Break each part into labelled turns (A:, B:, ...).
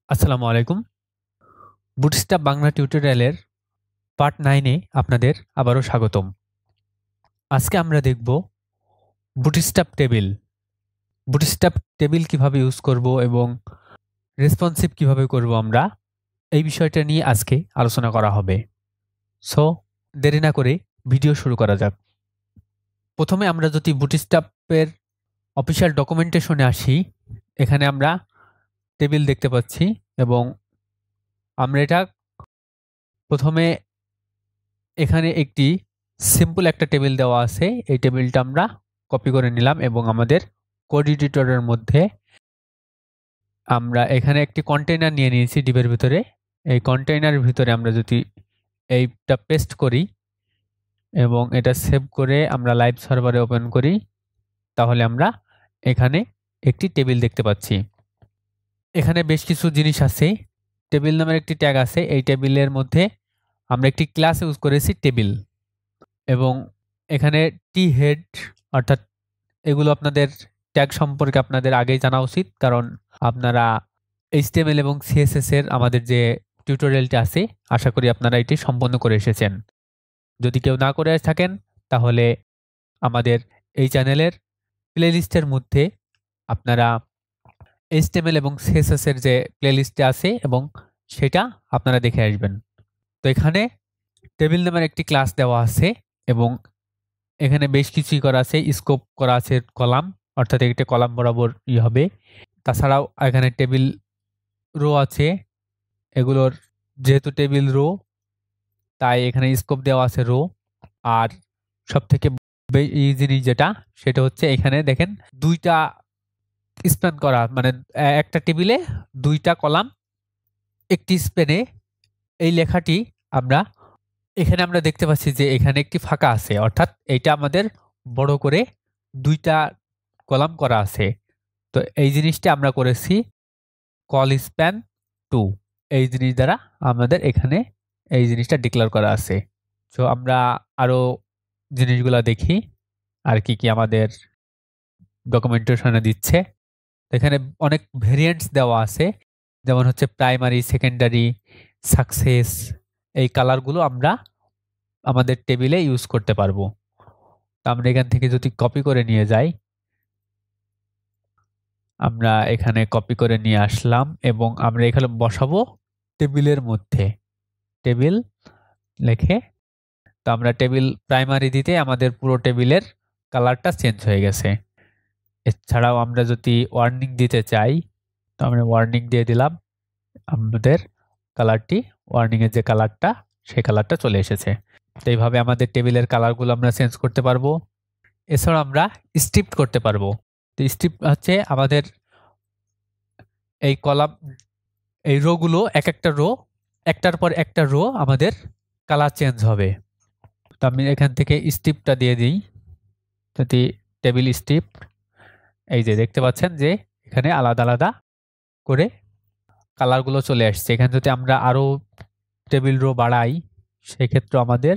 A: আসসালামু আলাইকুম। বুটস্ট্র্যাপ বাংলা টিউটোরিয়ালের পার্ট 9 এ আপনাদের আবারও স্বাগতম। আজকে আমরা দেখব বুটস্ট্র্যাপ টেবিল। বুটস্ট্র্যাপ টেবিল কিভাবে ইউজ করব এবং রেসপন্সিভ কিভাবে করব আমরা এই বিষয়টা নিয়ে আজকে আলোচনা করা হবে। সো দেরি না করে ভিডিও শুরু করা যাক। প্রথমে আমরা যদি বুটস্ট্র্যাপের অফিসিয়াল ডকুমেন্টেশনে আসি, এখানে আমরা টেবিল দেখতে পাচ্ছি এবং আমরা এটা প্রথমে এখানে একটি সিম্পল একটা টেবিল দেওয়া আছে। এই টেবিলটা আমরা কপি করে নিলাম এবং আমাদের কোড এডিটরের মধ্যে আমরা এখানে একটি কন্টেইনার নিয়ে নিয়েছি ডিবের ভিতরে। এই কন্টেইনারের ভিতরে আমরা যদি এইটা পেস্ট করি এবং এটা সেভ করে আমরা লাইভ সার্ভারে ওপেন করি, তাহলে আমরা এখানে একটি টেবিল দেখতে পাচ্ছি। এখানে বেশ কিছু জিনিস আছে। টেবিল নামের একটি ট্যাগ আছে। এই টেবিলের মধ্যে আমরা একটি ক্লাস ইউজ করেছি টেবিল, এবং এখানে টি হেড অর্থাৎ এগুলো আপনাদের ট্যাগ সম্পর্কে আপনাদের আগেই জানা উচিত, কারণ আপনারা HTML এবং CSS এর আমাদের যে টিউটোরিয়ালটি আছে, আশা করি আপনারা এটি সম্পন্ন করে এসেছেন। যদি কেউ না করে থাকেন তাহলে আমাদের এই চ্যানেলের প্লেলিস্টের মধ্যে আপনারা HTML এবং CSS এর যে প্লেলিস্টে আছে এবং সেটা আপনারা দেখে আসবেন। তো এখানে টেবিল নামের একটি ক্লাস দেওয়া আছে এবং এখানে বেশ কিছুই করা আছে। স্কোপ করা আছে কলাম, অর্থাৎ একটা কলাম বরাবর হবে। তাছাড়াও এখানে টেবিল রো আছে। এগুলোর যেহেতু টেবিল রো, তাই এখানে স্কোপ দেওয়া আছে রো। আর সব থেকে এই জিনিস যেটা, সেটা হচ্ছে এখানে দেখেন দুইটা স্প্যান করা, মানে একটা টেবিলে দুইটা কলাম একটি স্প্যানে। এই লেখাটি আমরা এখানে আমরা দেখতে পাচ্ছি যে এখানে একটি ফাঁকা আছে, অর্থাৎ এইটা আমাদের বড় করে দুইটা কলাম করা আছে। তো এই জিনিসটা আমরা করেছি কল স্প্যান 2। এই জিনিস দ্বারা আমাদের এখানে এই জিনিসটা ডিক্লেয়ার করা আছে। তো আমরা আরো জিনিসগুলো দেখি আর কি কি আমাদের ডকুমেন্টেশনে দিচ্ছে। এখানে অনেক ভেরিয়েন্টস দেওয়া আছে, যেমন হচ্ছে প্রাইমারি, সেকেন্ডারি, সাকসেস। এই কালারগুলো আমরা আমাদের টেবিলে ইউজ করতে পারবো। তো আমরা এখান থেকে যদি কপি করে নিয়ে যাই, আমরা এখানে কপি করে নিয়ে আসলাম এবং আমরা এখানে বসাবো টেবিলের মধ্যে, টেবিল লিখে। তো আমরা টেবিল প্রাইমারি দিতে আমাদের পুরো টেবিলের কালারটা চেঞ্জ হয়ে গেছে। এছাড়াও আমরা যদি ওয়ার্নিং দিতে চাই, তো আমরা ওয়ার্নিং দিয়ে দিলাম। আমাদের কালারটি, ওয়ার্নিং এর যে কালারটা, সেই কালারটা চলে এসেছে। তো এইভাবে আমাদের টেবিলের কালারগুলো আমরা চেঞ্জ করতে পারবো। এছাড়াও আমরা স্ট্রিপ করতে পারবো। তো স্ট্রিপ হচ্ছে আমাদের এই কলাম, এই রো গুলো, এক একটা রো, একটার পর একটা রো আমাদের কালার চেঞ্জ হবে। তো আমি এখান থেকে স্ট্রিপটা দিয়ে দিই, যদি টেবিল স্ট্রিপ। এই যে দেখতে পাচ্ছেন যে এখানে আলাদা আলাদা করে কালারগুলো চলে আসছে। এখানে যদি আমরা আরো টেবিল রো বাড়াই, সেক্ষেত্রে আমাদের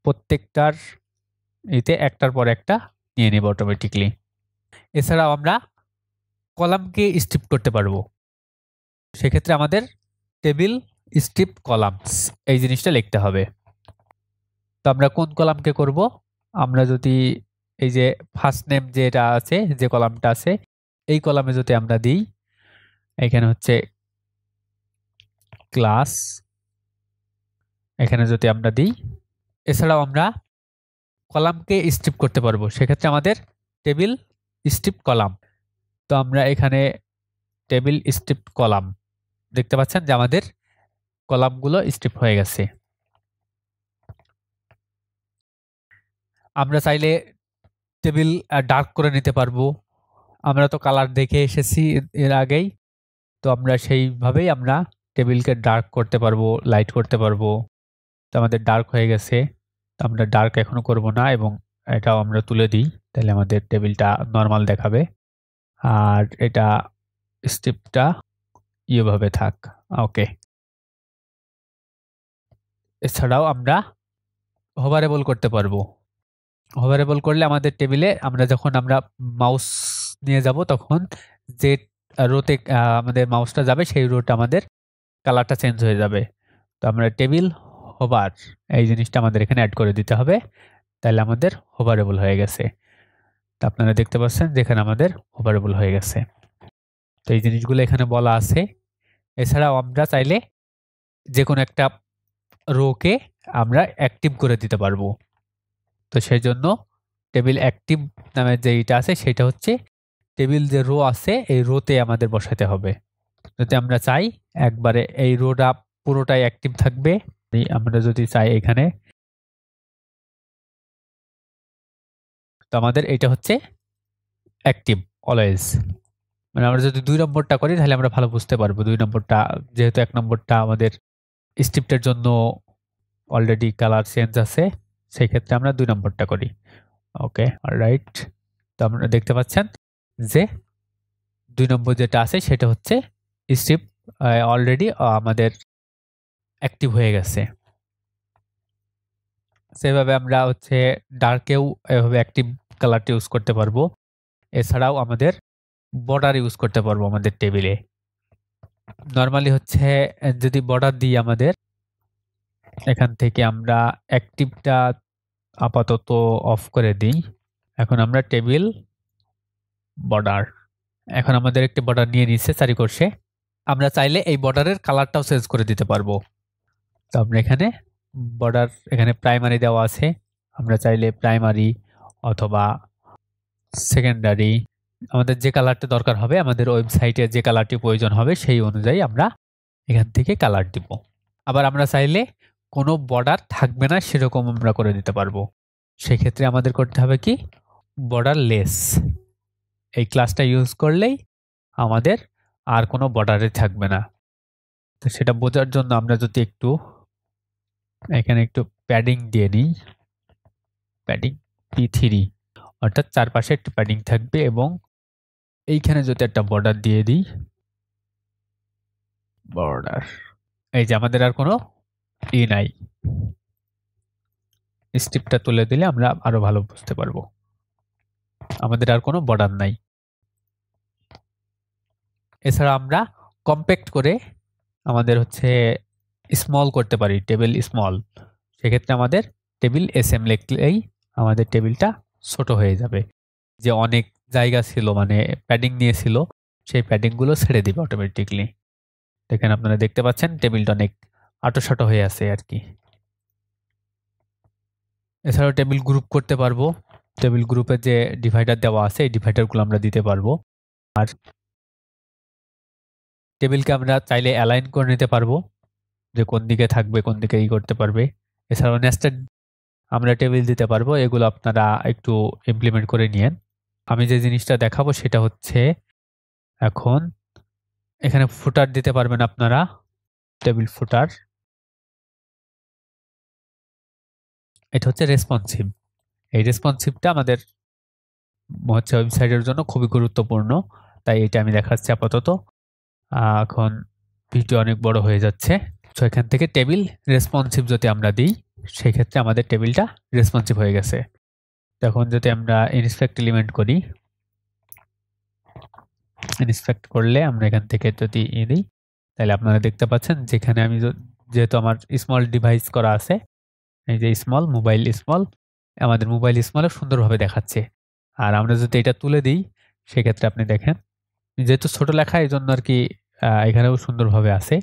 A: প্রত্যেকটার এতে একটার পর একটা নিয়ে নেব অটোমেটিকলি। এছাড়াও আমরা কলামকে স্ট্রিপ করতে পারবো। সেক্ষেত্রে আমাদের টেবিল স্ট্রিপ কলামস এই জিনিসটা লিখতে হবে। তো আমরা কোন কলামকে করব? আমরা যদি এই যে ফার্স্ট নেম যেটা আছে, যে কলামটা আছে, এই কলামে যদি আমরা দিই, এখানে হচ্ছে ক্লাস, এখানে যদি আমরা দিই। এছাড়াও আমরা কলামকে স্ট্রিপ করতে পারবো। সেক্ষেত্রে আমাদের টেবিল স্ট্রিপ কলাম। তো আমরা এখানে টেবিল স্ট্রিপ কলাম দেখতে পাচ্ছেন যে আমাদের কলামগুলো স্ট্রিপ হয়ে গেছে। আমরা চাইলে টেবিল ডার্ক করে নিতে পারবো। আমরা তো কালার দেখে এসেছি এর আগেই, তো আমরা সেইভাবেই আমরা টেবিলকে ডার্ক করতে পারবো, লাইট করতে পারবো। তো আমাদের ডার্ক হয়ে গেছে, তো আমরা ডার্ক এখনো করব না এবং এটাও আমরা তুলে দিই, তাহলে আমাদের টেবিলটা নর্মাল দেখাবে। আর এটা স্ট্রিপটা এইভাবে থাক। ওকে। এছাড়াও আমরা হোভারেবল করতে পারবো। হোভারেবল করলে আমাদের টেবিলে আমরা যখন আমরা মাউস নিয়ে যাব, তখন যে রোতে আমাদের মাউসটা যাবে সেই রোটা আমাদের কালারটা চেঞ্জ হয়ে যাবে। তো আমরা টেবিল হোভার এই জিনিসটা আমাদের এখানে অ্যাড করে দিতে হবে, তাহলে আমাদের হোভারেবল হয়ে গেছে। তো আপনারা দেখতে পাচ্ছেন যেখানে আমাদের হোভারেবল হয়ে গেছে। তো এই জিনিসগুলো এখানে বলা আছে। এছাড়াও আমরা চাইলে যে কোনো একটা রোকে আমরা অ্যাক্টিভ করে দিতে পারবো। তো সেই জন্য টেবিল অ্যাক্টিভ নামের যে এইটা আছে সেটা হচ্ছে টেবিল যে রো আছে এই রোতে আমাদের বসাতে হবে। যদি আমরা চাই একবারে এই রোটা পুরোটাই অ্যাক্টিভ থাকবে, আমরা যদি চাই এখানে, তো আমাদের এটা হচ্ছে অ্যাক্টিভ অলওয়েজ। মানে আমরা যদি 2 নম্বরটা করি তাহলে আমরা ভালো বুঝতে পারবো। 2 নম্বরটা যেহেতু 1 নম্বরটা আমাদের স্ক্রিপ্টের জন্য অলরেডি কালার চেঞ্জ আছে, সেই ক্ষেত্রে আমরা 2 নম্বরটা করি। ওকে, অলরাইট। তো আপনারা দেখতে পাচ্ছেন যে 2 নম্বর যেটা আছে সেটা হচ্ছে স্ক্রিপ্ট অলরেডি আমাদের অ্যাক্টিভ হয়ে গেছে। সেভাবে আমরা হচ্ছে ডার্কেও এভাবে অ্যাক্টিভ কালারটা ইউজ করতে পারবো। এছাড়াও আমাদের বর্ডার ইউজ করতে পারবো আমাদের টেবিলে। নরমালি হচ্ছে যদি বর্ডার দিই আমাদের এখান থেকে আমরা অ্যাক্টিভটা আপাতত অফ করে দিই। এখন আমরা টেবিল বর্ডার, এখন আমাদের একটি বর্ডার নিয়ে নিচ্ছে চারিপাশে। আমরা চাইলে এই বর্ডারের কালারটাও চেঞ্জ করে দিতে পারবো। তো আমরা এখানে বর্ডার এখানে প্রাইমারি দেওয়া আছে, আমরা চাইলে প্রাইমারি অথবা সেকেন্ডারি আমাদের যে কালারটা দরকার হবে, আমাদের ওয়েবসাইটে যে কালারটি প্রয়োজন হবে সেই অনুযায়ী আমরা এখান থেকে কালার দিব। আবার আমরা চাইলে কোনো বর্ডার থাকবে না সেরকম আমরা করে দিতে পারবো। সেক্ষেত্রে আমাদের করতে হবে কি, বর্ডার লেস এই ক্লাসটা ইউজ করলেই আমাদের আর কোনো বর্ডারে থাকবে না। তো সেটা বোঝার জন্য আমরা যদি একটু এখানে একটু প্যাডিং দিয়ে নিই, প্যাডিং P3, অর্থাৎ চারপাশে একটু প্যাডিং থাকবে, এবং এইখানে যদি একটা বর্ডার দিয়ে দিই, বর্ডার, এই যে আমাদের আর কোনো নাই। স্ট্রিপটা তুলে দিলে আমরা আরো ভালো বুঝতে পারবো, আমাদের আর কোনো বর্ডার নাই। এছাড়া আমরা কম্প্যাক্ট করে আমাদের হচ্ছে স্মল করতে পারি, টেবিল স্মল। সেক্ষেত্রে আমাদের টেবিল SM লিখলেই আমাদের টেবিলটা ছোট হয়ে যাবে। যে অনেক জায়গা ছিল মানে প্যাডিং নিয়েছিল সেই প্যাডিংগুলো ছেড়ে দিবে অটোমেটিকলি। দেখেন আপনারা দেখতে পাচ্ছেন টেবিলটা অনেক আঁটোসাঁটো হয়ে আছে আর কি। এছাড়াও টেবিল গ্রুপ করতে পারবো, টেবিল গ্রুপে যে ডিভাইডার দেওয়া আছে এই ডিভাইডারগুলো আমরা দিতে পারবো। আর টেবিলকে আমরা চাইলে অ্যালাইন করে নিতে পারবো যে কোন দিকে থাকবে, কোন দিকে করতে পারবে। এছাড়াও নেস্টেড আমরা টেবিল দিতে পারবো, এগুলো আপনারা একটু ইমপ্লিমেন্ট করে নিয়েন। আমি যে জিনিসটা দেখাবো সেটা হচ্ছে এখন এখানে ফুটার দিতে পারবেন আপনারা, টেবিল ফুটার। এটা হচ্ছে রেসপন্সিভ। এই রেসপন্সিভটা আমাদের হচ্ছে ওয়েবসাইটের জন্য খুবই গুরুত্বপূর্ণ, তাই এটা আমি দেখাচ্ছি আপাতত। এখন ভিডিও অনেক বড় হয়ে যাচ্ছে। তো এখান থেকে টেবিল রেসপন্সিভ যদি আমরা দিই সেক্ষেত্রে আমাদের টেবিলটা রেসপন্সিভ হয়ে গেছে। তখন যদি আমরা ইনস্পেক্ট এলিমেন্ট করি, ইনস্পেক্ট করলে আমরা এখান থেকে যদি দিই তাহলে আপনারা দেখতে পাচ্ছেন যেখানে আমি যেহেতু আমার স্মল ডিভাইস করা আছে, এই যে স্মল মোবাইল স্মল, আমাদের মোবাইল স্মলে সুন্দরভাবে দেখাচ্ছে। আর আমরা যদি এটা তুলে দিই সেক্ষেত্রে আপনি দেখেন যেহেতু ছোট লেখা এই জন্য আর কি এখানেও সুন্দরভাবে আছে।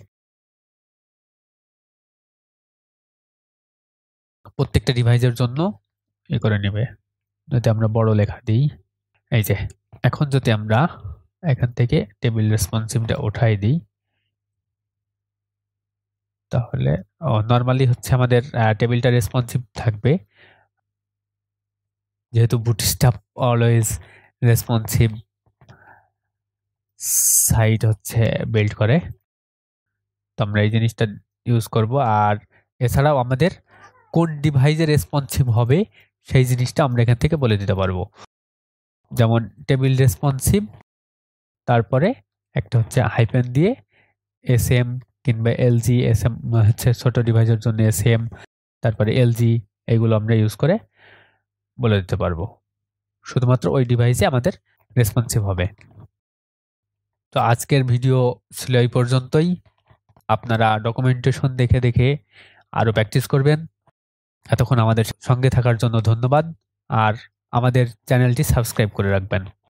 A: প্রত্যেকটা ডিভাইসের জন্য এ করে নেবে। যদি আমরা বড় লেখা দিই, এই যে এখন যদি আমরা এখান থেকে টেবিল রেসপন্সিভটা উঠাই দিই তাহলে নরমালি হচ্ছে আমাদের টেবিলটা রেসপন্সিভ থাকবে, যেহেতু বুটস্ট্র্যাপ অলওয়েজ রেসপন্সিভ সাইট হচ্ছে বিল্ড করে। তো আমরা এই জিনিসটা ইউজ করব। আর এছাড়াও আমাদের কোন ডিভাইসে রেসপন্সিভ হবে সেই জিনিসটা আমরা এখান থেকে বলে দিতে পারবো। যেমন টেবিল রেসপন্সিভ, তারপরে একটা হচ্ছে হাইপেন দিয়ে SM কিংবা LG, SM হচ্ছে ছোট ডিভাইসের জন্য SM, তারপরে LG, এগুলো আমরা ইউজ করে বলে দিতে পারবো। শুধুমাত্র ওই ডিভাইসে আমাদের রেসপন্সিভ হবে। তো আজকের ভিডিও ছিল এই পর্যন্তই। আপনারা ডকুমেন্টেশন দেখে দেখে আরো প্র্যাকটিস করবেন। এতক্ষণ আমাদের সঙ্গে থাকার জন্য ধন্যবাদ, আর আমাদের চ্যানেলটি সাবস্ক্রাইব করে রাখবেন।